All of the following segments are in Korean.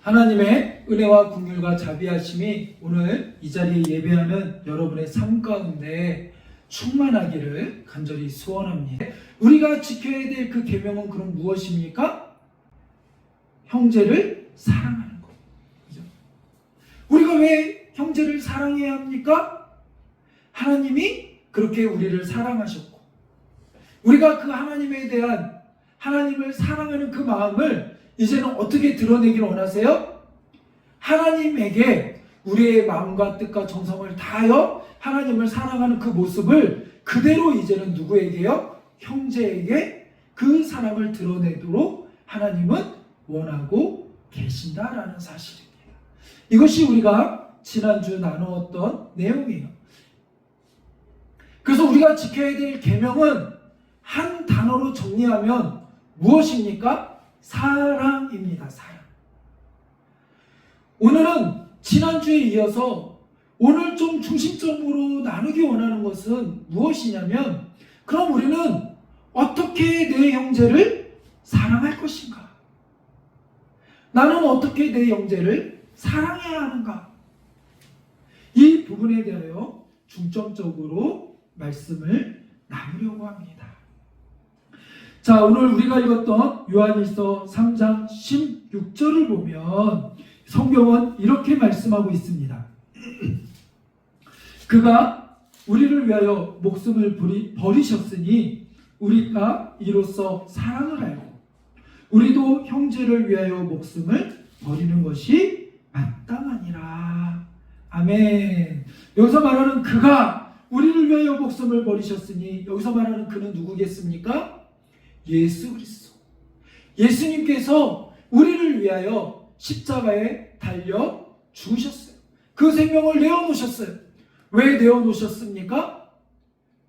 하나님의 은혜와 긍휼과 자비하심이 오늘 이 자리에 예배하는 여러분의 삶 가운데 충만하기를 간절히 소원합니다. 우리가 지켜야 될 그 계명은 그럼 무엇입니까? 형제를 사랑하는 것. 그죠? 우리가 왜 형제를 사랑해야 합니까? 하나님이 그렇게 우리를 사랑하셨고, 우리가 그 하나님에 대한 하나님을 사랑하는 그 마음을 이제는 어떻게 드러내기를 원하세요? 하나님에게 우리의 마음과 뜻과 정성을 다하여 하나님을 사랑하는 그 모습을 그대로 이제는 누구에게요? 형제에게 그 사랑을 드러내도록 하나님은 원하고 계신다라는 사실입니다. 이것이 우리가 지난주 나누었던 내용이에요. 그래서 우리가 지켜야 될 계명은 한 단어로 정리하면 무엇입니까? 사랑입니다. 사랑. 오늘은 지난주에 이어서 오늘 좀 중심적으로 나누기 원하는 것은 무엇이냐면, 그럼 우리는 어떻게 내 형제를 사랑할 것인가? 나는 어떻게 내 형제를 사랑해야 하는가? 이 부분에 대하여 중점적으로 말씀을 나누려고 합니다. 자, 오늘 우리가 읽었던 요한일서 3장 16절을 보면 성경은 이렇게 말씀하고 있습니다. 그가 우리를 위하여 목숨을 버리셨으니 우리가 이로써 사랑을 알고 우리도 형제를 위하여 목숨을 버리는 것이 마땅하니라. 아멘. 여기서 말하는 그가 우리를 위하여 목숨을 버리셨으니, 여기서 말하는 그는 누구겠습니까? 예수 그리스도. 예수님께서 우리를 위하여 십자가에 달려 죽으셨어요. 그 생명을 내어놓으셨어요. 왜 내어놓으셨습니까?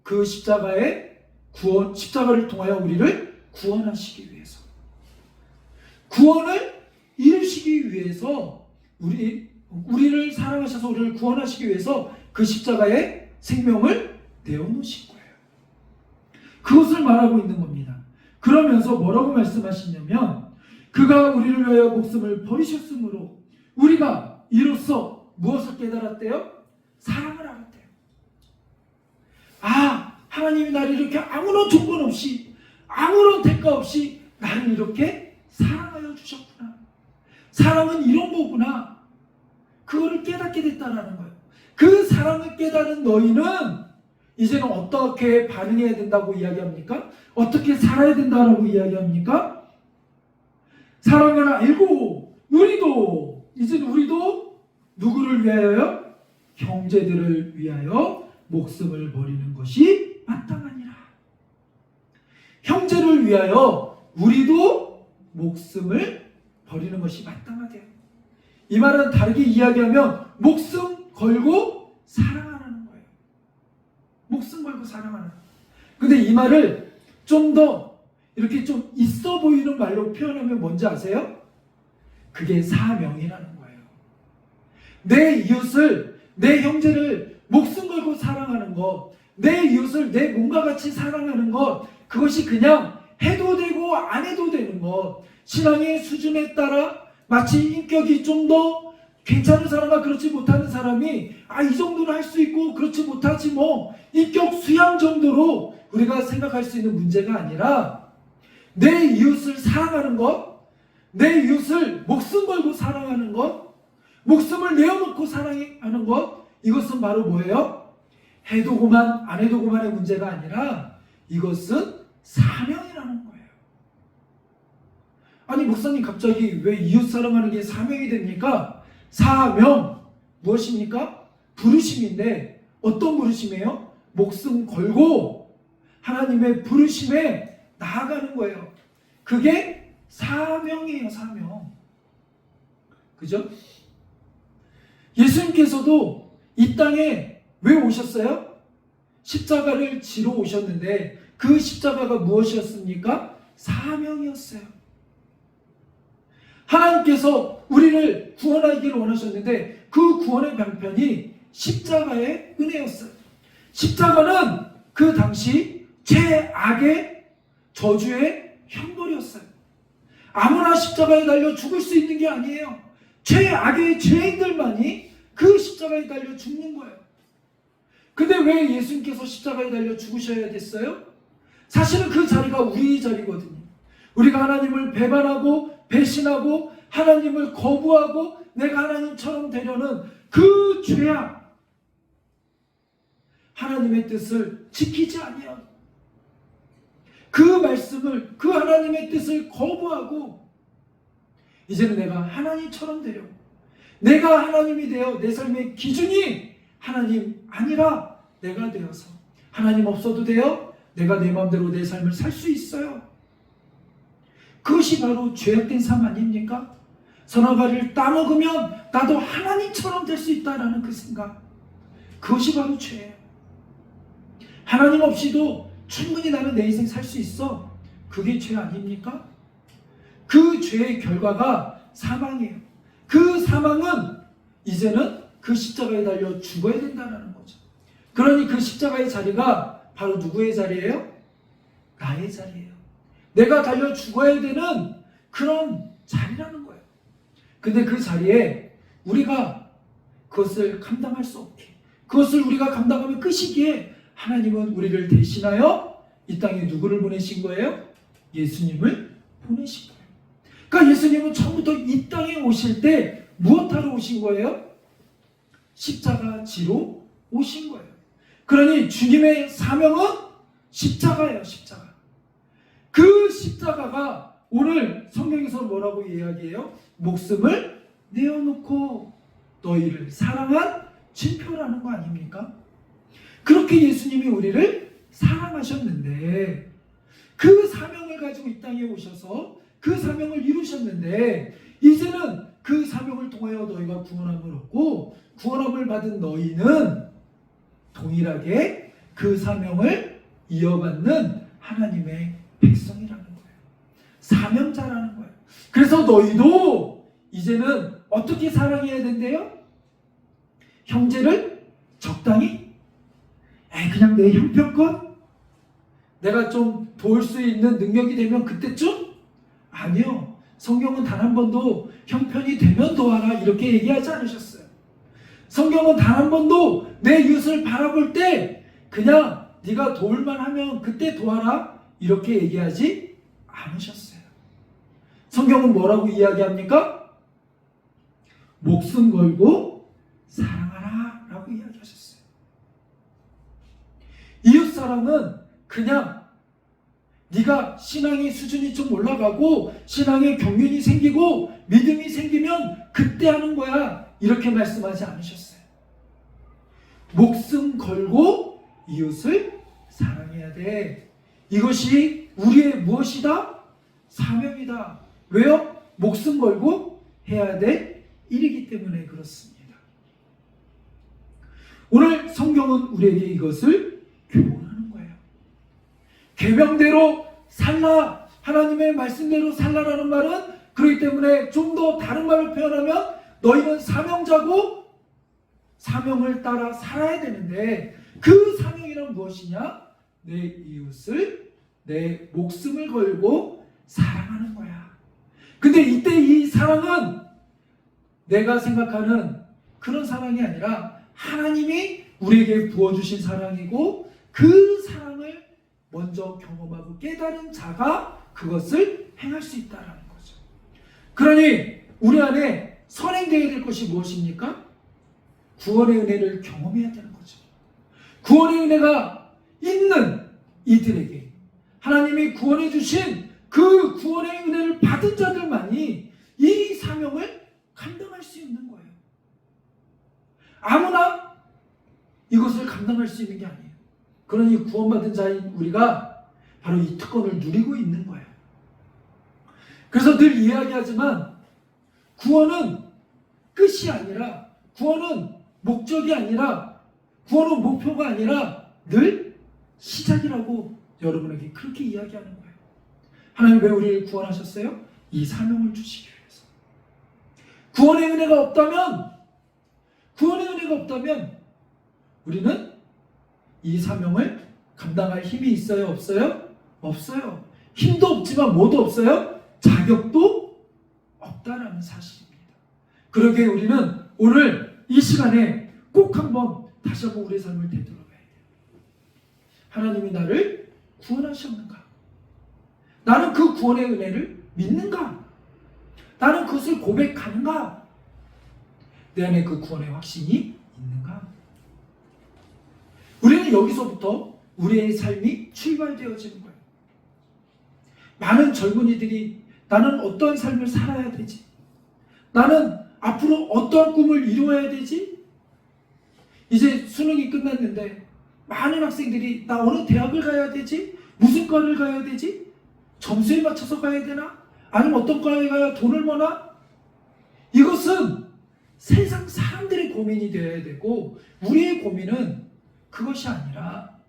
그 십자가를 통하여 우리를 구원하시기 위해서, 구원을 이루시기 위해서, 우리를 사랑하셔서 우리를 구원하시기 위해서 그 십자가에 생명을 내어놓으신 거예요. 그것을 말하고 있는 겁니다. 그러면서 뭐라고 말씀하시냐면, 그가 우리를 위하여 목숨을 버리셨으므로 우리가 이로써 무엇을 깨달았대요? 사랑을 알았대요. 아, 하나님이 나를 이렇게 아무런 조건 없이, 아무런 대가 없이 나를 이렇게 사랑하여 주셨구나. 사랑은 이런 거구나. 그거를 깨닫게 됐다라는 거예요. 그 사랑을 깨달은 너희는 이제는 어떻게 반응해야 된다고 이야기합니까? 어떻게 살아야 된다고 이야기합니까? 사랑을 알고 이제는 우리도 누구를 위하여요? 형제들을 위하여 목숨을 버리는 것이 마땅하니라. 형제를 위하여 우리도 목숨을 버리는 것이 마땅하대요. 이 말은 다르게 이야기하면 목숨 걸고 사랑하라는 거예요. 목숨 걸고 사랑하는. 근데 이 말을 좀 더 이렇게 좀 있어 보이는 말로 표현하면 뭔지 아세요? 그게 사명이라는 거예요. 내 이웃을, 내 형제를 목숨 걸고 사랑하는 것, 내 이웃을 내 몸과 같이 사랑하는 것, 그것이 그냥 해도 되고 안 해도 되는 것, 신앙의 수준에 따라 마치 인격이 좀 더 괜찮은 사람과 그렇지 못하는 사람이 이 정도는 할 수 있고 그렇지 못하지 뭐, 인격 수양 정도로 우리가 생각할 수 있는 문제가 아니라, 내 이웃을 사랑하는 것, 내 이웃을 목숨 걸고 사랑하는 것, 목숨을 내어놓고 사랑하는 것, 이것은 바로 뭐예요? 해도 그만 안 해도 그만의 문제가 아니라 이것은 사명이라는 거예요. 아니 목사님, 갑자기 왜 이웃 사랑하는 게 사명이 됩니까? 사명 무엇입니까? 부르심인데, 어떤 부르심이에요? 목숨 걸고 하나님의 부르심에 나아가는 거예요. 그게 사명이에요. 사명. 그죠? 예수님께서도 이 땅에 왜 오셨어요? 십자가를 지러 오셨는데 그 십자가가 무엇이었습니까? 사명이었어요. 하나님께서 우리를 구원하기를 원하셨는데 그 구원의 방편이 십자가의 은혜였어요. 십자가는 그 당시 최악의 저주의 형벌이었어요. 아무나 십자가에 달려 죽을 수 있는 게 아니에요. 최악의 죄인들만이 그 십자가에 달려 죽는 거예요. 근데 왜 예수님께서 십자가에 달려 죽으셔야 됐어요? 사실은 그 자리가 우리 자리거든요. 우리가 하나님을 배반하고 배신하고 하나님을 거부하고 내가 하나님처럼 되려는 그 죄악, 하나님의 뜻을 지키지 아니하고 그 말씀을, 그 하나님의 뜻을 거부하고 이제는 내가 하나님처럼 되려고, 내가 하나님이 되어 내 삶의 기준이 하나님 아니라 내가 되어서 하나님 없어도 돼요. 내가 내 마음대로 내 삶을 살 수 있어요. 그것이 바로 죄악된 삶 아닙니까? 선악과를 따먹으면 나도 하나님처럼 될 수 있다라는 그 생각, 그것이 바로 죄예요. 하나님 없이도 충분히 나는 내 인생 살 수 있어. 그게 죄 아닙니까? 그 죄의 결과가 사망이에요. 그 사망은 이제는 그 십자가에 달려 죽어야 된다는 거죠. 그러니 그 십자가의 자리가 바로 누구의 자리예요? 나의 자리예요. 내가 달려 죽어야 되는 그런 자리라는 거예요. 근데 그 자리에 우리가 그것을 감당할 수 없게, 그것을 우리가 감당하면 끝이기에 하나님은 우리를 대신하여 이 땅에 누구를 보내신 거예요? 예수님을 보내신 거예요. 그러니까 예수님은 처음부터 이 땅에 오실 때 무엇하러 오신 거예요? 십자가 지로 오신 거예요. 그러니 주님의 사명은 십자가예요. 십자가. 그 십자가가 오늘 성경에서 뭐라고 이야기해요? 목숨을 내어놓고 너희를 사랑한 징표라는 거 아닙니까? 그렇게 예수님이 우리를 사랑하셨는데 그 사명을 가지고 이 땅에 오셔서 그 사명을 이루셨는데 이제는 그 사명을 통하여 너희가 구원함을 얻고 구원함을 받은 너희는 동일하게 그 사명을 이어받는 하나님의 백성이라는 거예요. 사명자라는 거예요. 그래서 너희도 이제는 어떻게 사랑해야 된대요? 형제를 적당히? 그냥 내 형편껏? 내가 좀 도울 수 있는 능력이 되면 그때쯤? 아니요. 성경은 단 한 번도 형편이 되면 도와라 이렇게 얘기하지 않으셨어요. 성경은 단 한 번도 내 이웃을 바라볼 때 그냥 네가 도울만 하면 그때 도와라 이렇게 얘기하지 않으셨어요. 성경은 뭐라고 이야기합니까? 목숨 걸고 사랑하라 라고 이야기하셨어요. 이웃사랑은 그냥 네가 신앙의 수준이 좀 올라가고 신앙의 경륜이 생기고 믿음이 생기면 그때 하는 거야 이렇게 말씀하지 않으셨어요. 목숨 걸고 이웃을 사랑해야 돼. 이것이 우리의 무엇이다? 사명이다. 왜요? 목숨 걸고 해야 될 일이기 때문에 그렇습니다. 오늘 성경은 우리에게 이것을 교훈하는 거예요. 계명대로 살라, 하나님의 말씀대로 살라라는 말은 그렇기 때문에 좀 더 다른 말로 표현하면 너희는 사명자고 사명을 따라 살아야 되는데 그 사명이란 무엇이냐? 내 이웃을 내 목숨을 걸고 사랑하는 거야. 근데 이때 이 사랑은 내가 생각하는 그런 사랑이 아니라 하나님이 우리에게 부어주신 사랑이고 그 사랑을 먼저 경험하고 깨달은 자가 그것을 행할 수 있다는 거죠. 그러니 우리 안에 선행되어야 될 것이 무엇입니까? 구원의 은혜를 경험해야 되는 거죠. 구원의 은혜가 있는 이들에게 하나님이 구원해 주신 그 구원의 은혜를 받은 자들만이 이 사명을 감당할 수 있는 거예요. 아무나 이것을 감당할 수 있는 게 아니에요. 그러니 구원받은 자인 우리가 바로 이 특권을 누리고 있는 거예요. 그래서 늘 이야기하지만 구원은 끝이 아니라, 구원은 목적이 아니라, 구원은 목표가 아니라 늘 시작이라고 여러분에게 그렇게 이야기하는 거예요. 하나님 왜 우리를 구원하셨어요? 이 사명을 주시기 위해서. 구원의 은혜가 없다면 우리는 이 사명을 감당할 힘이 있어요? 없어요? 없어요. 힘도 없지만 뭐도 없어요? 자격도 없다라는 사실입니다. 그러기에 우리는 오늘 이 시간에 꼭 한번 다시 한번 우리의 삶을 되돌아봐야 돼요. 하나님이 나를 구원하셨는가? 나는 그 구원의 은혜를 믿는가? 나는 그것을 고백하는가? 내 안에 그 구원의 확신이 있는가? 우리는 여기서부터 우리의 삶이 출발되어지는 거예요. 많은 젊은이들이 나는 어떤 삶을 살아야 되지? 나는 앞으로 어떤 꿈을 이루어야 되지? 이제 수능이 끝났는데 많은 학생들이 나 어느 대학을 가야 되지? 무슨 과를 가야 되지? 점수에 맞춰서 가야 되나? 아니면 어떤 과에 가야 돈을 버나? 이것은 세상 사람들의 고민이 되어야 되고 우리의 고민은 그것이 아니라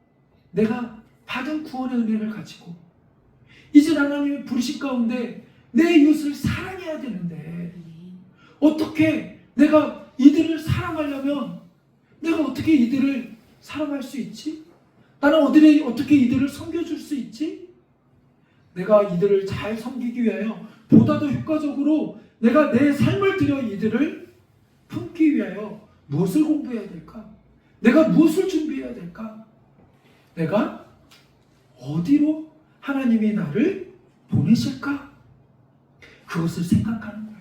내가 받은 구원의 은혜를 가지고 이제 하나님의 부르심 가운데 내 이웃을 사랑해야 되는데 어떻게 내가 이들을 사랑하려면 내가 어떻게 이들을 사랑할 수 있지? 나는 어떻게 이들을 섬겨줄 수 있지? 내가 이들을 잘 섬기기 위하여 보다 더 효과적으로 내가 내 삶을 들여 이들을 품기 위하여 무엇을 공부해야 될까? 내가 무엇을 준비해야 될까? 내가 어디로 하나님이 나를 보내실까? 그것을 생각하는 거예요.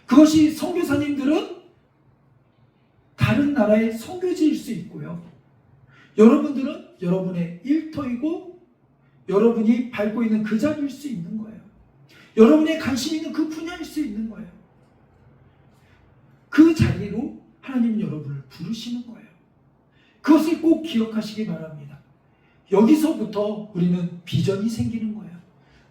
그것이 선교사님들은 다른 나라의 선교지일 수 있고요. 여러분들은 여러분의 일터이고 여러분이 밟고 있는 그 자리일 수 있는 거예요. 여러분의 관심 있는 그 분야일 수 있는 거예요. 그 자리로 하나님은 여러분을 부르시는 거예요. 그것을 꼭 기억하시기 바랍니다. 여기서부터 우리는 비전이 생기는 거예요.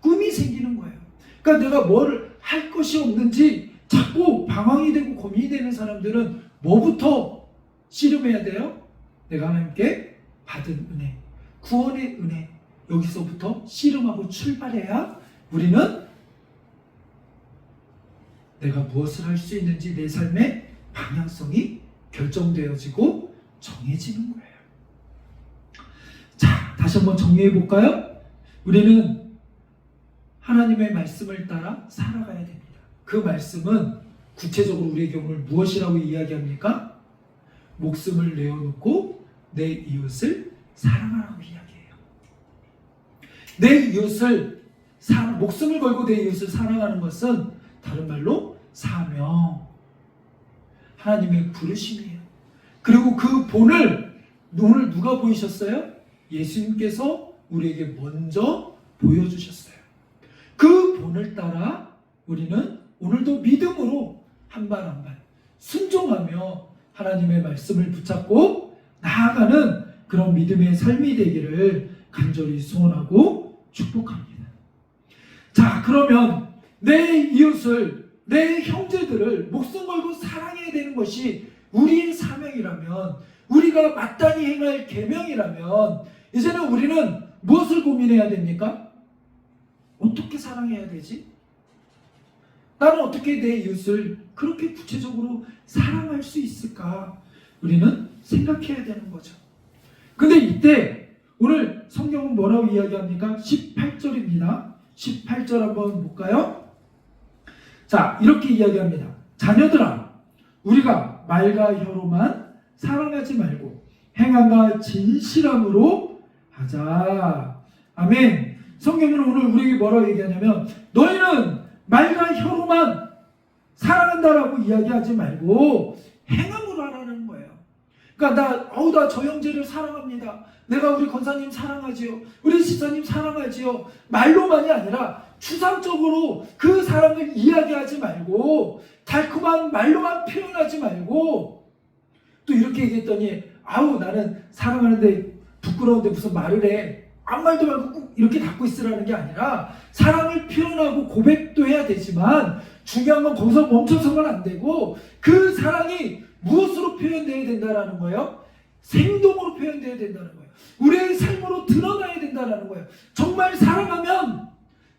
꿈이 생기는 거예요. 그러니까 내가 뭘 할 것이 없는지 자꾸 방황이 되고 고민이 되는 사람들은 뭐부터 씨름해야 돼요? 내가 하나님께 받은 은혜, 구원의 은혜, 여기서부터 씨름하고 출발해야 우리는 내가 무엇을 할 수 있는지 내 삶의 방향성이 결정되어지고 정해지는 거예요. 자, 다시 한번 정리해 볼까요? 우리는 하나님의 말씀을 따라 살아가야 됩니다. 그 말씀은 구체적으로 우리의 경우를 무엇이라고 이야기합니까? 목숨을 내어놓고 내 이웃을 사랑하라고 이야기해요. 내 이웃을 목숨을 걸고 내 이웃을 사랑하는 것은 다른 말로 사명, 하나님의 부르심이에요. 그리고 그 본을 오늘 누가 보이셨어요? 예수님께서 우리에게 먼저 보여주셨어요. 그 본을 따라 우리는 오늘도 믿음으로 한 발 한 발 순종하며 하나님의 말씀을 붙잡고 나아가는 그런 믿음의 삶이 되기를 간절히 소원하고 축복합니다. 자, 그러면 내 이웃을, 내 형제들을 목숨 걸고 사랑해야 되는 것이 우리의 사명이라면, 우리가 마땅히 행할 계명이라면 이제는 우리는 무엇을 고민해야 됩니까? 어떻게 사랑해야 되지? 나는 어떻게 내 이웃을 그렇게 구체적으로 사랑할 수 있을까? 우리는 생각해야 되는 거죠. 근데 이때 오늘 성경은 뭐라고 이야기합니까? 18절입니다. 18절 한번 볼까요? 자, 이렇게 이야기합니다. 자녀들아, 우리가 말과 혀로만 사랑하지 말고 행함과 진실함으로 하자. 아멘. 성경은 오늘 우리에게 뭐라고 얘기하냐면 너희는 말과 혀로만 사랑한다라고 이야기하지 말고 행함으로 하라는 거예요. 그러니까 나 저 형제를 사랑합니다. 내가 우리 권사님 사랑하지요. 우리 집사님 사랑하지요. 말로만이 아니라 추상적으로 그 사랑을 이야기하지 말고 달콤한 말로만 표현하지 말고 또 이렇게 얘기했더니 나는 사랑하는데 부끄러운데 무슨 말을 해. 아무 말도 말고 꼭 이렇게 닫고 있으라는 게 아니라 사랑을 표현하고 고백도 해야 되지만 중요한 건 거기서 멈춰서는 안 되고 그 사랑이 무엇으로 표현되어야 된다는 거예요? 행동으로 표현되어야 된다는 거예요. 우리의 삶으로 드러나야 된다는 거예요. 정말 사랑하면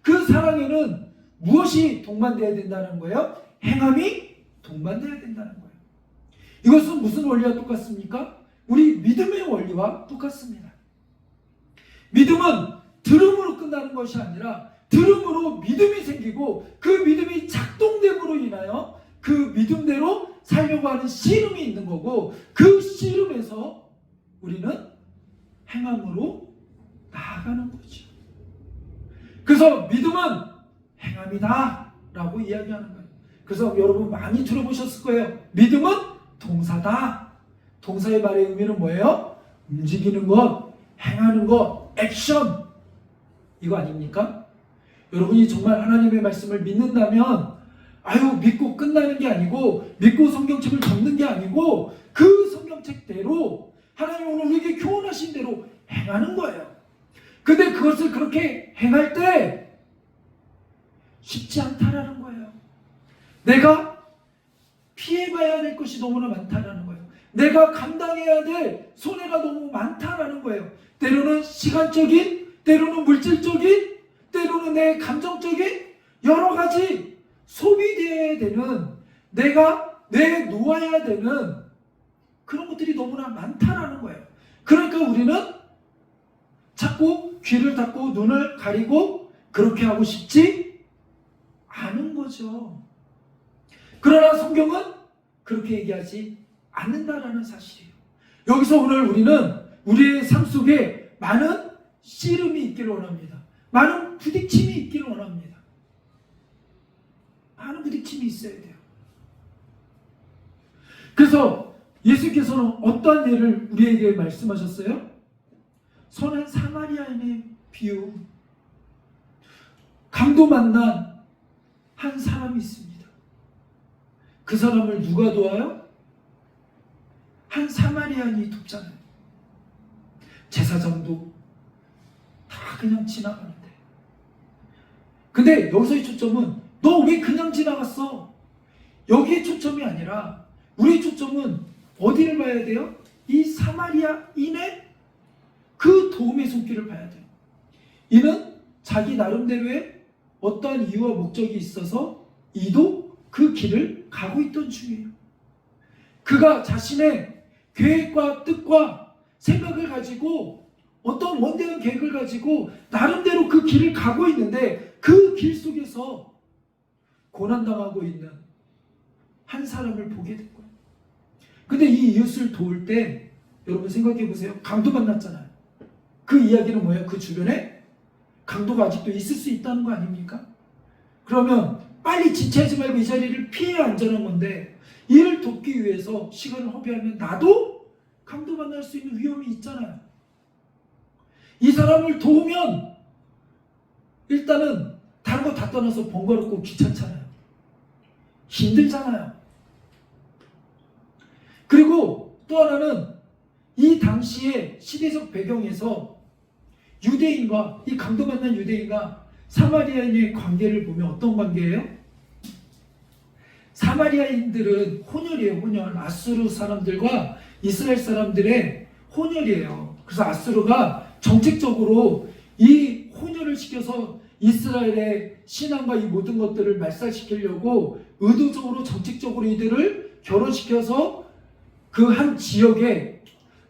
그 사랑에는 무엇이 동반되어야 된다는 거예요? 행함이 동반되어야 된다는 거예요. 이것은 무슨 원리와 똑같습니까? 우리 믿음의 원리와 똑같습니다. 믿음은 들음으로 끝나는 것이 아니라 들음으로 믿음이 생기고 그 믿음이 작동됨으로 인하여 그 믿음대로 살려고 하는 씨름이 있는 거고, 그 씨름에서 우리는 행함으로 나아가는 거죠. 그래서 믿음은 행함이다 라고 이야기하는 거예요. 그래서 여러분 많이 들어보셨을 거예요. 믿음은 동사다. 동사의 말의 의미는 뭐예요? 움직이는 것, 행하는 것, 액션. 이거 아닙니까? 여러분이 정말 하나님의 말씀을 믿는다면 믿고 끝나는 게 아니고, 믿고 성경책을 접는 게 아니고, 그 성경책대로 하나님 오늘 우리에게 교훈하신 대로 행하는 거예요. 근데 그것을 그렇게 행할 때 쉽지 않다라는 거예요. 내가 피해가야 될 것이 너무나 많다라는 거예요. 내가 감당해야 될 손해가 너무 많다라는 거예요. 때로는 시간적인, 때로는 물질적인, 때로는 내 감정적인 여러 가지 소비되어야 되는, 내가 내놓아야 되는 그런 것들이 너무나 많다라는 거예요. 그러니까 우리는 자꾸 귀를 닫고 눈을 가리고 그렇게 하고 싶지 않은 거죠. 그러나 성경은 그렇게 얘기하지 않는다라는 사실이에요. 여기서 오늘 우리는 우리의 삶 속에 많은 씨름이 있기를 원합니다. 많은 부딪힘이 있기를 원합니다. 많은 부딪힘이 있어야 돼요. 그래서 예수께서는 어떠한 예를 우리에게 말씀하셨어요? 선한 사마리아인의 비유. 강도 만난 한 사람이 있습니다. 그 사람을 누가 도와요? 한 사마리아인이 돕잖아요. 제사장도 다 그냥 지나가는데. 근데 여기서의 초점은 너 왜 그냥 지나갔어? 여기에 초점이 아니라 우리의 초점은 어디를 봐야 돼요? 이 사마리아인의 그 도움의 손길을 봐야 돼요. 이는 자기 나름대로의 어떠한 이유와 목적이 있어서 이도 그 길을 가고 있던 중이에요. 그가 자신의 계획과 뜻과 생각을 가지고 어떤 원대한 계획을 가지고 나름대로 그 길을 가고 있는데, 그 길 속에서 고난당하고 있는 한 사람을 보게 된 거예요. 근데 이 이웃을 도울 때 여러분 생각해 보세요. 강도 만났잖아요. 그 이야기는 뭐예요? 그 주변에 강도가 아직도 있을 수 있다는 거 아닙니까? 그러면 빨리 지체하지 말고 이 자리를 피해야 안전한 건데, 이를 돕기 위해서 시간을 허비하면 나도 강도 만날 수 있는 위험이 있잖아요. 이 사람을 도우면 일단은 다른 거 다 떠나서 번거롭고 귀찮잖아요. 힘들잖아요. 그리고 또 하나는 이 당시의 시대적 배경에서 유대인과, 이 강도 만난 유대인과 사마리아인의 관계를 보면 어떤 관계예요? 사마리아인들은 혼혈이에요. 혼혈. 아수르 사람들과 이스라엘 사람들의 혼혈이에요. 그래서 아수르가 정책적으로 이 혼혈을 시켜서 이스라엘의 신앙과 이 모든 것들을 말살시키려고 의도적으로 정책적으로 이들을 결혼시켜서 그 한 지역에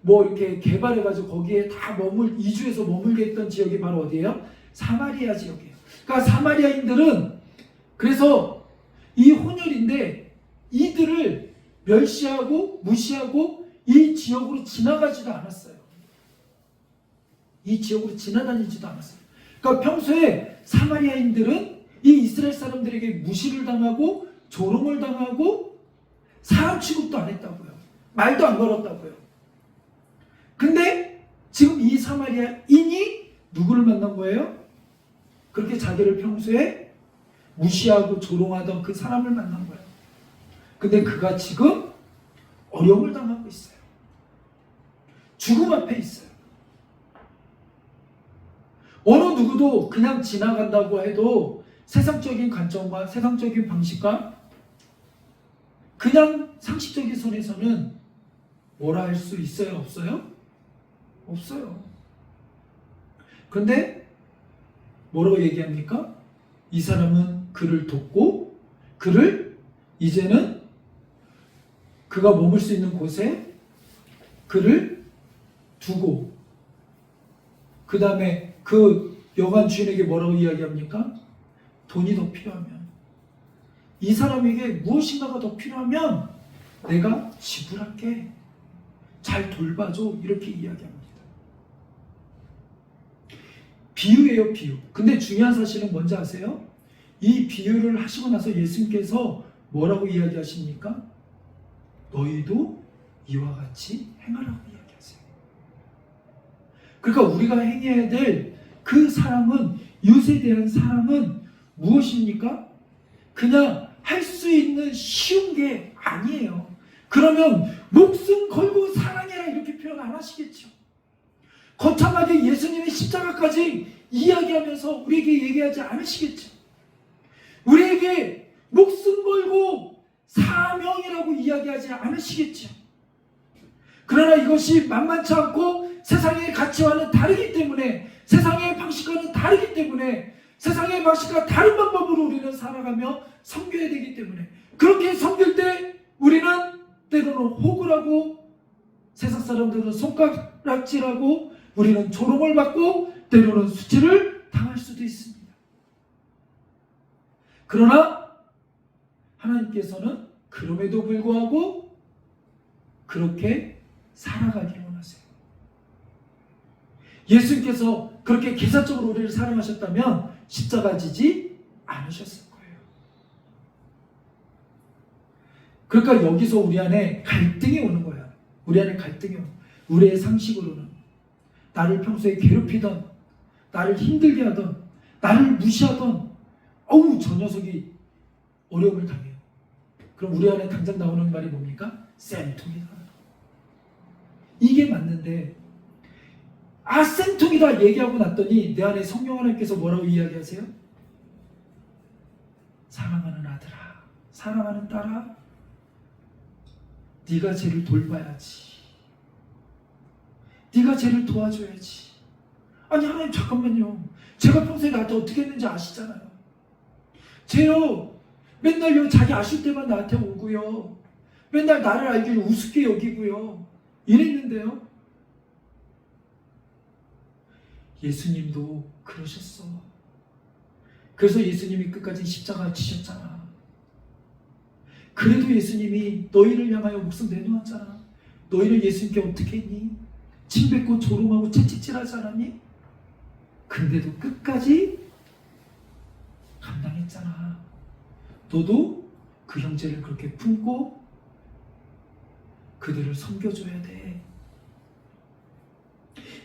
이렇게 개발해가지고 거기에 다 이주해서 머물게 했던 지역이 바로 어디예요? 사마리아 지역이에요. 그러니까 사마리아인들은 그래서 이 혼혈인데 이들을 멸시하고 무시하고 이 지역으로 지나가지도 않았어요. 이 지역으로 지나다니지도 않았어요. 그러니까 평소에 사마리아인들은 이 이스라엘 사람들에게 무시를 당하고 조롱을 당하고 사람 취급도 안 했다고요. 말도 안 걸었다고요. 근데 지금 이 사마리아인이 누구를 만난 거예요? 그렇게 자기를 평소에 무시하고 조롱하던 그 사람을 만난 거예요. 근데 그가 지금 어려움을 당하고 있어요. 죽음 앞에 있어요. 어느 누구도 그냥 지나간다고 해도 세상적인 관점과 세상적인 방식과 그냥 상식적인 선에서는 뭐라 할 수 있어요? 없어요? 없어요. 그런데 뭐라고 얘기합니까? 이 사람은 그를 돕고 그를 이제는 그가 머물 수 있는 곳에 그를 두고, 그 다음에 그 여관 주인에게 뭐라고 이야기합니까? 돈이 더 필요하면 이 사람에게 무엇인가가 더 필요하면 내가 지불할게. 잘 돌봐줘. 이렇게 이야기합니다. 비유예요, 비유. 근데 중요한 사실은 뭔지 아세요? 이 비유를 하시고 나서 예수님께서 뭐라고 이야기하십니까? 너희도 이와 같이 행하라고 이야기하세요. 그러니까 우리가 행해야 될 그 사람은, 이웃에 대한 사람은 무엇입니까? 그냥 할 수 있는 쉬운 게 아니에요. 그러면 목숨 걸고 사랑해라 이렇게 표현 안 하시겠죠. 거창하게 예수님의 십자가까지 이야기하면서 우리에게 얘기하지 않으시겠죠. 우리에게 목숨 걸고 사명이라고 이야기하지 않으시겠죠. 그러나 이것이 만만치 않고 세상의 가치와는 다르기 때문에, 세상의 방식과는 다르기 때문에, 세상의 방식과 다른 방법으로 우리는 살아가며 섬겨야 되기 때문에, 그렇게 섬길 때 우리는 때로는 호구를 하고, 세상 사람들은 손가락질하고, 우리는 조롱을 받고, 때로는 수치를 당할 수도 있습니다. 그러나 하나님께서는 그럼에도 불구하고 그렇게 살아가기를 원하세요. 예수님께서 그렇게 계산적으로 우리를 사랑하셨다면 십자가 지지 않으셨을 거예요. 그러니까 여기서 우리 안에 갈등이 오는 거야. 우리 안에 갈등이 오는 거야. 우리의 상식으로는 나를 평소에 괴롭히던, 나를 힘들게 하던, 나를 무시하던, 어우 저 녀석이 어려움을 당해요. 그럼 우리 안에 당장 나오는 말이 뭡니까? 쌤통이다. 이게 맞는데, 아 쌤통이다 얘기하고 났더니 내 안에 성령 하나님께서 뭐라고 이야기하세요? 사랑하는 아들아, 사랑하는 딸아, 네가 쟤를 돌봐야지. 네가 쟤를 도와줘야지. 아니 하나님 잠깐만요. 제가 평소에 나한테 어떻게 했는지 아시잖아요. 쟤요 맨날요 자기 아쉬울 때만 나한테 오고요. 맨날 나를 알기를 우습게 여기고요. 이랬는데요. 예수님도 그러셨어. 그래서 예수님이 끝까지 십자가 지셨잖아. 그래도 예수님이 너희를 향하여 목숨 내놓았잖아. 너희는 예수님께 어떻게 했니? 침뱉고 조롱하고 채찍질하지 않았니? 근데도 끝까지 감당했잖아. 너도 그 형제를 그렇게 품고 그들을 섬겨줘야 돼.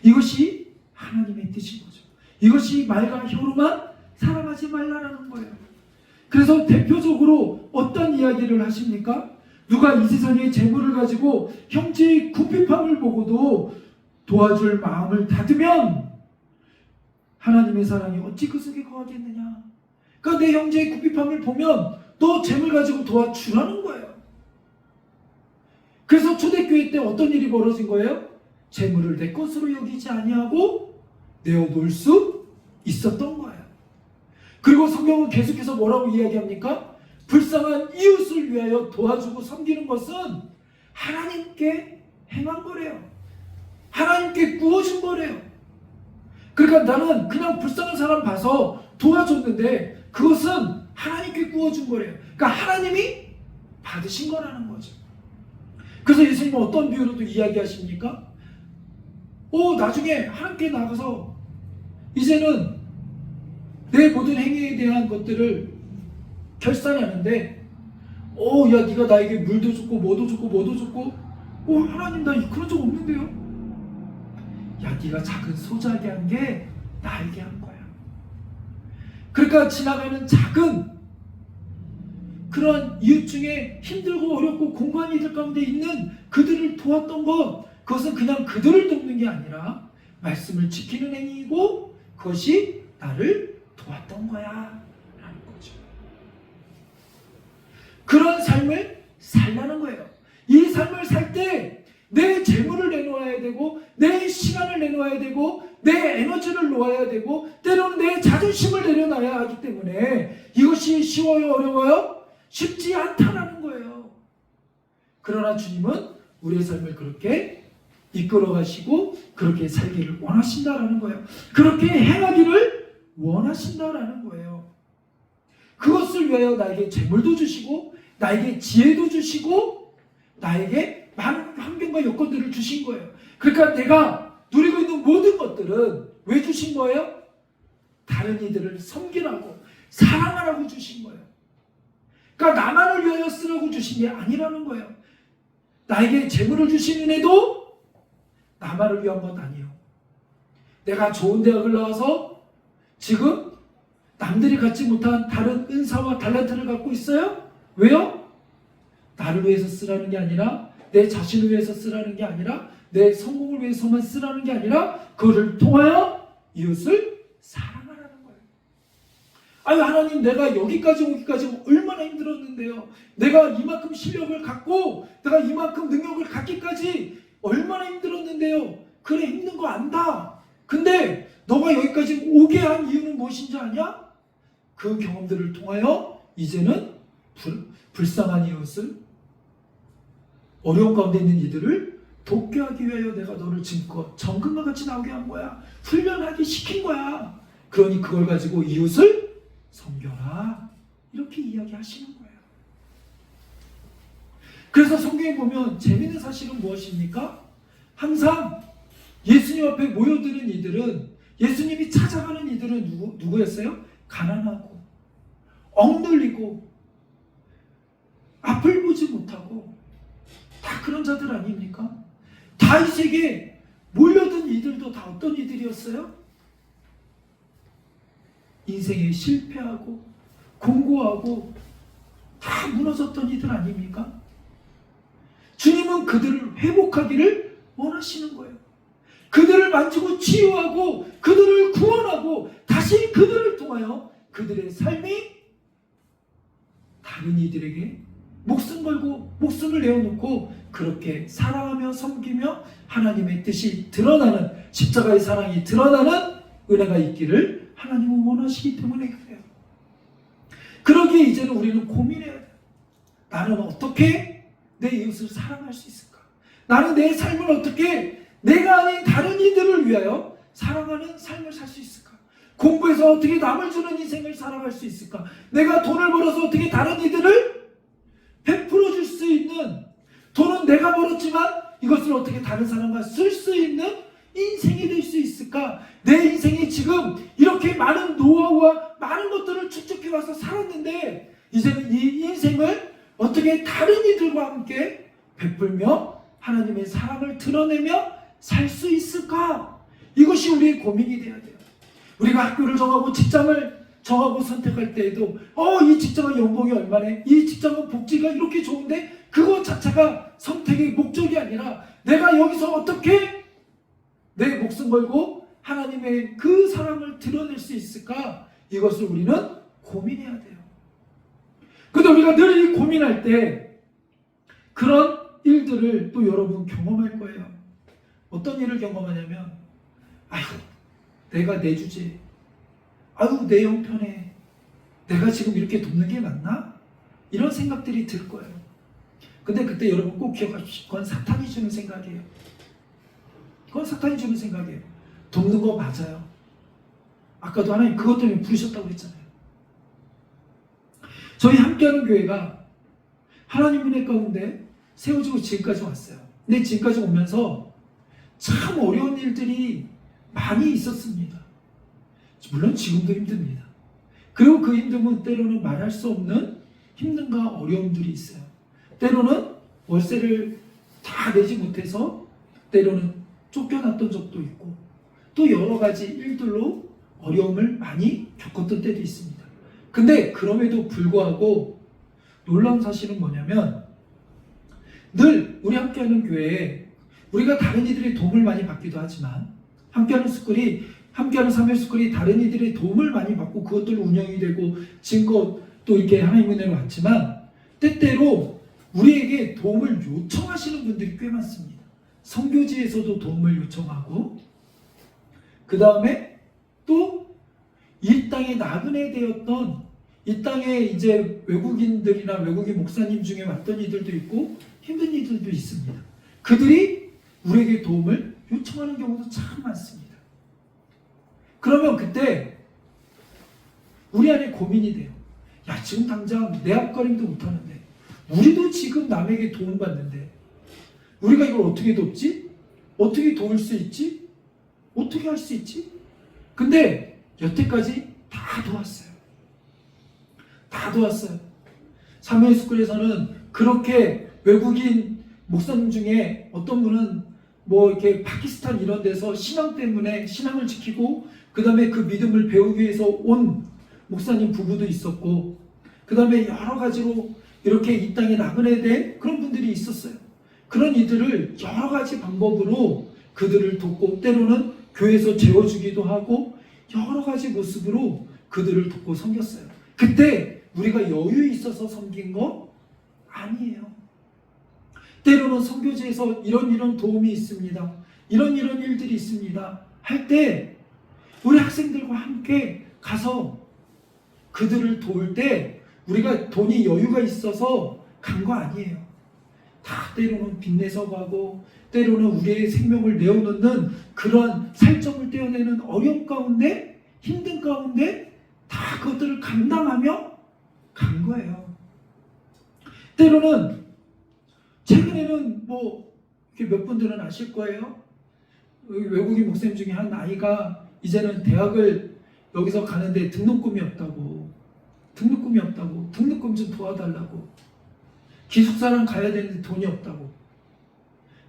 이것이 하나님의 뜻인 거죠. 이것이 말과 혀로만 사랑하지 말라라는 거예요. 그래서 대표적으로 어떤 이야기를 하십니까? 누가 이 세상의 재물을 가지고 형제의 궁핍함을 보고도 도와줄 마음을 닫으면 하나님의 사랑이 어찌 그 속에 거하겠느냐. 그러니까 내 형제의 궁핍함을 보면 너 재물 가지고 도와주라는 거예요. 그래서 초대교회 때 어떤 일이 벌어진 거예요? 재물을 내 것으로 여기지 아니하고 내어놓을 수 있었던 거예요. 그리고 성경은 계속해서 뭐라고 이야기합니까? 불쌍한 이웃을 위하여 도와주고 섬기는 것은 하나님께 행한 거래요. 하나님께 구워준 거래요. 그러니까 나는 그냥 불쌍한 사람 봐서 도와줬는데 그것은 하나님께 구워준 거래요. 그러니까 하나님이 받으신 거라는 거죠. 그래서 예수님은 어떤 비유로도 이야기하십니까? 나중에 하나님께 나가서 이제는 내 모든 행위에 대한 것들을 결산하는데 야 네가 나에게 물도 줬고 뭐도 줬고 뭐도 줬고 하나님 나 그런 적 없는데요? 야 네가 작은 소자게 한 게 나에게 한 거야. 그러니까 지나가는 작은 그런 이웃 중에 힘들고 어렵고 공고한 이들 가운데 있는 그들을 도왔던 것, 그것은 그냥 그들을 돕는 게 아니라 말씀을 지키는 행위이고 그것이 나를 도왔던 거야 라는 거죠. 그런 삶을 살라는 거예요. 이 삶을 살 때 내 재물을 내놓아야 되고 내 시간을 내놓아야 되고 내 에너지를 놓아야 되고 때로는 내 자존심을 내려놔야 하기 때문에 이것이 쉬워요? 어려워요? 쉽지 않다라는 거예요. 그러나 주님은 우리의 삶을 그렇게 이끌어 가시고 그렇게 살기를 원하신다라는 거예요. 그렇게 행하기를 원하신다라는 거예요. 그것을 위하여 나에게 재물도 주시고 나에게 지혜도 주시고 나에게 많은 환경과 여건들을 주신 거예요. 그러니까 내가 누리고 있는 모든 것들은 왜 주신 거예요? 다른 이들을 섬기라고 사랑하라고 주신 거예요. 그러니까 나만을 위하여 쓰라고 주신 게 아니라는 거예요. 나에게 재물을 주신 은혜도 나만을 위한 것 아니에요. 내가 좋은 대학을 나와서 지금 남들이 갖지 못한 다른 은사와 달란트를 갖고 있어요? 왜요? 나를 위해서 쓰라는 게 아니라 내 자신을 위해서 쓰라는 게 아니라 내 성공을 위해서만 쓰라는 게 아니라 그를 통하여 이웃을 사랑하라는 거예요. 아유 하나님, 내가 여기까지 오기까지 얼마나 힘들었는데요. 내가 이만큼 실력을 갖고 내가 이만큼 능력을 갖기까지 얼마나 힘들었는데요. 그래, 힘든 거 안다. 근데 너가 여기까지 오게 한 이유는 무엇인지 아냐? 그 경험들을 통하여 이제는 불쌍한 이웃을, 어려운 가운데 있는 이들을 돕게 하기 위하여 내가 너를 지금껏 정금과 같이 나오게 한 거야. 훈련하게 시킨 거야. 그러니 그걸 가지고 이웃을 섬겨라. 이렇게 이야기하시는 거예요. 그래서 성경에 보면 재미있는 사실은 무엇입니까? 항상 예수님 앞에 모여드는 이들은, 예수님이 찾아가는 이들은 누구였어요? 가난하고 억눌리고 앞을 보지 못하고 다 그런 자들 아닙니까? 다윗에게 몰려든 이들도 다 어떤 이들이었어요? 인생에 실패하고 공고하고 다 무너졌던 이들 아닙니까? 주님은 그들을 회복하기를 원하시는 거예요. 그들을 만지고 치유하고 그들을 구원하고 다시 그들을 통하여 그들의 삶이 다른 이들에게 목숨 걸고 목숨을 내어놓고 그렇게 사랑하며 섬기며 하나님의 뜻이 드러나는, 십자가의 사랑이 드러나는 은혜가 있기를 하나님은 원하시기 때문에 그래요. 그러기에 이제는 우리는 고민해야 돼요. 나는 어떻게 내 이웃을 사랑할 수 있을까? 나는 내 삶을 어떻게 내가 아닌 다른 이들을 위하여 사랑하는 삶을 살 수 있을까? 공부해서 어떻게 남을 주는 인생을 살아갈 수 있을까? 내가 돈을 벌어서 어떻게 다른 이들을 베풀어 줄 수 있는, 돈은 내가 벌었지만 이것을 어떻게 다른 사람과 쓸 수 있는 인생이 될 수 있을까? 내 인생이 지금 이렇게 많은 노하우와 많은 것들을 축적해 와서 살았는데 이제는 이 인생을 어떻게 다른 이들과 함께 베풀며 하나님의 사랑을 드러내며 살 수 있을까? 이것이 우리의 고민이 돼야 돼요. 우리가 학교를 정하고 직장을 정하고 선택할 때에도 이 직장은 연봉이 얼마네? 이 직장은 복지가 이렇게 좋은데 그것 자체가 선택의 목적이 아니라 내가 여기서 어떻게 내 목숨 걸고 하나님의 그 사랑을 드러낼 수 있을까? 이것을 우리는 고민해야 돼요. 근데 우리가 늘 이 고민할 때 그런 일들을 또 여러분 경험할 거예요. 어떤 일을 경험하냐면 아이고 내가 내 주제, 아유 내 형편에 내가 지금 이렇게 돕는 게 맞나? 이런 생각들이 들 거예요. 근데 그때 여러분 꼭 기억하십시오. 그건 사탄이 주는 생각이에요. 그건 사탄이 주는 생각이에요. 돕는 거 맞아요. 아까도 하나님 그것 때문에 부르셨다고 했잖아요. 저희 함께하는 교회가 하나님 은혜 가운데 세워지고 지금까지 왔어요. 근데 지금까지 오면서 참 어려운 일들이 많이 있었습니다. 물론 지금도 힘듭니다. 그리고 그 힘듦은 때로는 말할 수 없는 힘듦과 어려움들이 있어요. 때로는 월세를 다 내지 못해서 때로는 쫓겨났던 적도 있고 또 여러 가지 일들로 어려움을 많이 겪었던 때도 있습니다. 근데 그럼에도 불구하고 놀라운 사실은 뭐냐면 늘 우리 함께하는 교회에 우리가 다른 이들의 도움을 많이 받기도 하지만 함께하는 사무엘 스쿨이 다른 이들의 도움을 많이 받고 그것들로 운영이 되고 지금껏 또 이렇게 하나님의 은혜로 왔지만 때때로 우리에게 도움을 요청하시는 분들이 꽤 많습니다. 선교지에서도 도움을 요청하고 그 다음에 또 이 땅에 나그네 되었던 이 땅에 이제 외국인들이나 외국인 목사님 중에 왔던 이들도 있고 힘든 이들도 있습니다. 그들이 우리에게 도움을 요청하는 경우도 참 많습니다. 그러면 그때 우리 안에 고민이 돼요. 야, 지금 당장 내 앞가림도 못하는데, 우리도 지금 남에게 도움받는데, 우리가 이걸 어떻게 돕지? 어떻게 도울 수 있지? 어떻게 할 수 있지? 근데 여태까지 다 도왔어요. 다 도왔어요. 사무엘 스쿨에서는 그렇게 외국인 목사님 중에 어떤 분은 뭐 이렇게 파키스탄 이런 데서 신앙 때문에 신앙을 지키고 그 다음에 그 믿음을 배우기 위해서 온 목사님 부부도 있었고, 그 다음에 여러 가지로 이렇게 이 땅에 나그네 된 그런 분들이 있었어요. 그런 이들을 여러 가지 방법으로 그들을 돕고, 때로는 교회에서 재워주기도 하고 여러 가지 모습으로 그들을 돕고 섬겼어요. 그때 우리가 여유 있어서 섬긴 거 아니에요. 때로는 선교지에서 이런 도움이 있습니다, 이런 일들이 있습니다 할 때 우리 학생들과 함께 가서 그들을 도울 때 우리가 돈이 여유가 있어서 간 거 아니에요. 다 때로는 빚내서 가고, 때로는 우리의 생명을 내어놓는 그런 살점을 떼어내는 어려움 가운데, 힘든 가운데 다 그것들을 감당하며 간 거예요. 때로는 최근에는 뭐 몇 분들은 아실 거예요. 외국인 목사님 중에 한 아이가 이제는 대학을 여기서 가는데 등록금이 없다고, 등록금 좀 도와달라고, 기숙사랑 가야 되는데 돈이 없다고.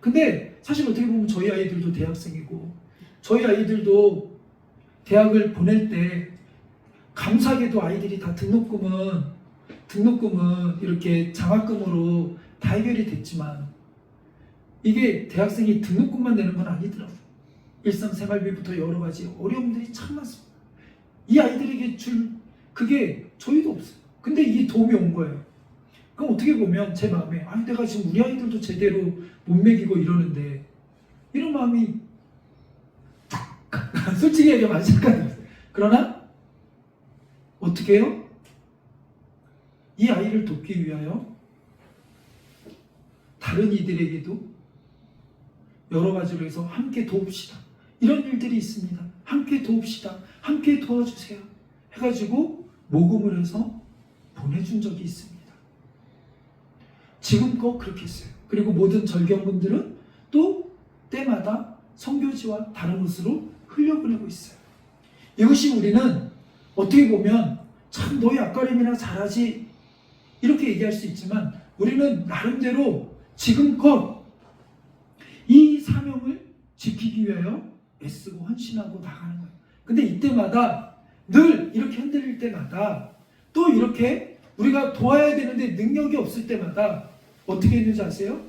근데 사실 어떻게 보면 저희 아이들도 대학생이고, 저희 아이들도 대학을 보낼 때 감사하게도 아이들이 다 등록금은 이렇게 장학금으로 다 해결이 됐지만, 이게 대학생이 등록금만 내는 건 아니더라고요. 일상생활비부터 여러 가지 어려움들이 참 많습니다. 이 아이들에게 줄 그게 저희도 없어요. 근데 이게 도움이 온 거예요. 그럼 어떻게 보면 제 마음에, 아니 내가 지금 우리 아이들도 제대로 못 먹이고 이러는데, 이런 마음이 솔직히 얘기하면 안타까워요. 그러나 어떻게 해요? 이 아이를 돕기 위하여 다른 이들에게도 여러 가지로 해서 함께 도웁시다, 이런 일들이 있습니다. 함께 도웁시다, 함께 도와주세요 해가지고 모금을 해서 보내준 적이 있습니다. 지금껏 그렇게 했어요. 그리고 모든 절경분들은 또 때마다 선교지와 다른 곳으로 흘려보내고 있어요. 이것이 우리는 어떻게 보면 참 너희 앞가림이나 잘하지 이렇게 얘기할 수 있지만, 우리는 나름대로 지금껏 이 사명을 지키기 위하여 애쓰고 헌신하고 나가는 거예요. 근데 이때마다 늘 이렇게 흔들릴 때마다, 또 이렇게 우리가 도와야 되는데 능력이 없을 때마다 어떻게 했는지 아세요?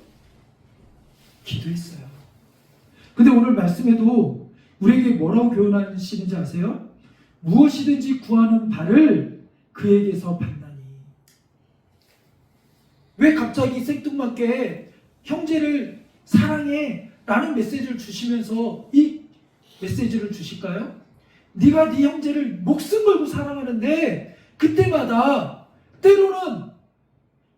기도했어요. 근데 오늘 말씀에도 우리에게 뭐라고 교훈하시는지 아세요? 무엇이든지 구하는 바를 그에게서 받나니. 왜 갑자기 생뚱맞게 형제를 사랑해 라는 메시지를 주시면서 이 메시지를 주실까요? 네가 네 형제를 목숨 걸고 사랑하는데, 그때마다 때로는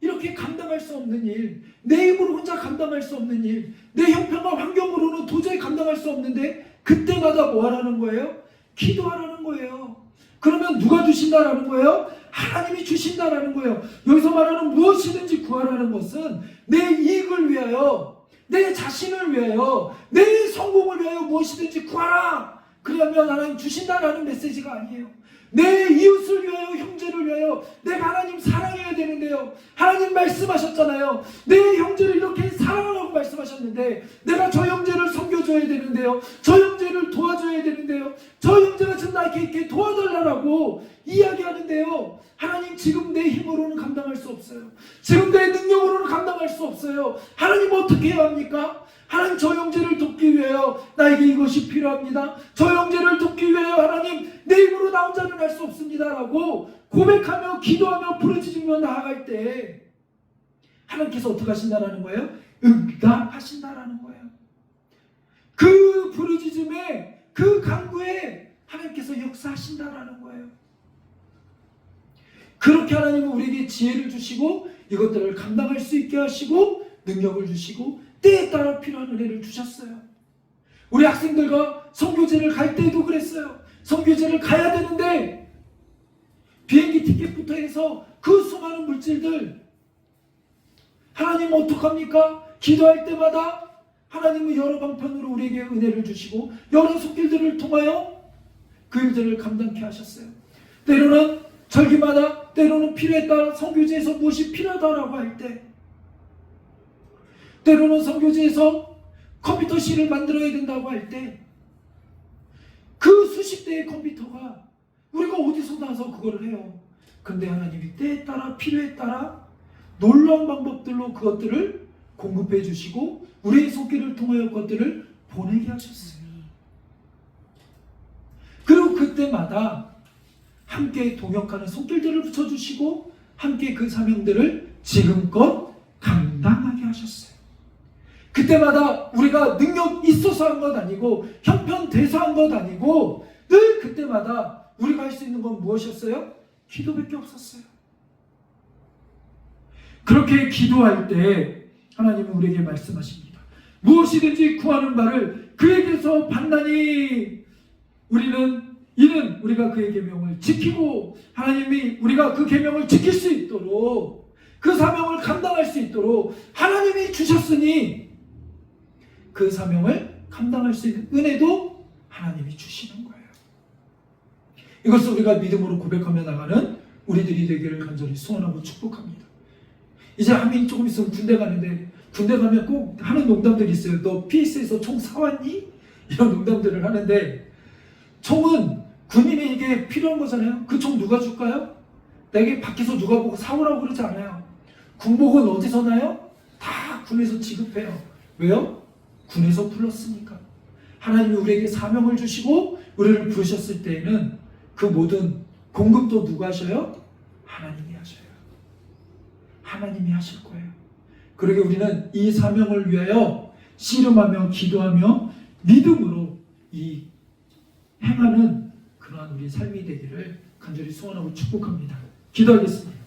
이렇게 감당할 수 없는 일, 내 힘으로 혼자 감당할 수 없는 일, 내 형편과 환경으로는 도저히 감당할 수 없는데, 그때마다 뭐 하라는 거예요? 기도하라는 거예요. 그러면 누가 주신다라는 거예요? 하나님이 주신다라는 거예요. 여기서 말하는 무엇이든지 구하라는 것은 내 이익을 위하여, 내 자신을 위하여, 내 성공을 위하여 무엇이든지 구하라, 그러면 하나님 주신다라는 메시지가 아니에요. 내 이웃을 위하여, 형제를 위하여 내가 하나님 사랑해야 되는데요, 하나님 말씀하셨잖아요. 내 형제를 이렇게 사랑하라고 말씀하셨는데, 내가 저 형제를 섬겨줘야 되는데요, 저 형제를 도와줘야 되는데요, 저 형제가 지금 나에게 이렇게 도와달라고 이야기하는데요, 하나님 지금 내 힘으로는 감당할 수 없어요. 지금 내 능력으로는 감당할 수 없어요. 하나님 어떻게 해야 합니까? 하나님 저 형제를 돕기 위하여 나에게 이것이 필요합니다. 저 형제를 돕기 위하여 하나님 내 힘으로 나 혼자는 할 수 없습니다라고 고백하며 기도하며 부르짖으며 나아갈 때 하나님께서 어떻게 하신다라는 거예요? 응답하신다라는 거예요. 그 부르짖음에, 그 간구에 하나님께서 역사하신다라는 거예요. 그렇게 하나님은 우리에게 지혜를 주시고 이것들을 감당할 수 있게 하시고 능력을 주시고 때에 따라 필요한 은혜를 주셨어요. 우리 학생들과 선교제를 갈 때에도 그랬어요. 선교제를 가야 되는데 비행기 티켓부터 해서 그 수많은 물질들, 하나님 어떡합니까? 기도할 때마다 하나님은 여러 방편으로 우리에게 은혜를 주시고 여러 손길들을 통하여 그 일들을 감당케 하셨어요. 때로는 절기마다, 때로는 필요에 따라 선교지에서 무엇이 필요하다라고 할 때, 때로는 선교지에서 컴퓨터실을 만들어야 된다고 할 때, 그 수십 대의 컴퓨터가 우리가 어디서 나서 그거를 해요. 근데 하나님이 때에 따라, 필요에 따라 놀라운 방법들로 그것들을 공급해 주시고 우리의 손길을 통하여 그것들을 보내게 하셨어요. 그리고 그때마다 함께 동역하는 손길들을 붙여주시고 함께 그 사명들을 지금껏 감당하게 하셨어요. 그때마다 우리가 능력 있어서 한 것 아니고 형편돼서 한 것 아니고 늘 그때마다 우리가 할 수 있는 건 무엇이었어요? 기도밖에 없었어요. 그렇게 기도할 때 하나님은 우리에게 말씀하십니다. 무엇이든지 구하는 바를 그에게서 받나니 이는 우리가 그의 계명을 지키고 하나님이 우리가 그 계명을 지킬 수 있도록 그 사명을 감당할 수 있도록 하나님이 주셨으니 그 사명을 감당할 수 있는 은혜도 하나님이 주시는 거예요. 이것을 우리가 믿음으로 고백하며 나가는 우리들이 되기를 간절히 소원하고 축복합니다. 이제 하민이 조금 있으면 군대 가는데 군대 가면 꼭 하는 농담들이 있어요. 너 PS에서 총 사왔니? 이런 농담들을 하는데 총은 군인에게 필요한 거잖아요. 그 총 누가 줄까요? 내게 밖에서 누가 보고 사오라고 그러지 않아요. 군복은 어디서 나요? 다 군에서 지급해요. 왜요? 군에서 불렀으니까. 하나님이 우리에게 사명을 주시고 우리를 부르셨을 때에는 그 모든 공급도 누가 하셔요? 하나님이 하셔요. 하나님이 하실 거예요. 그러게 우리는 이 사명을 위하여 씨름하며 기도하며 믿음으로 이 행하는 그러한 우리 삶이 되기를 간절히 소원하고 축복합니다. 기도하겠습니다.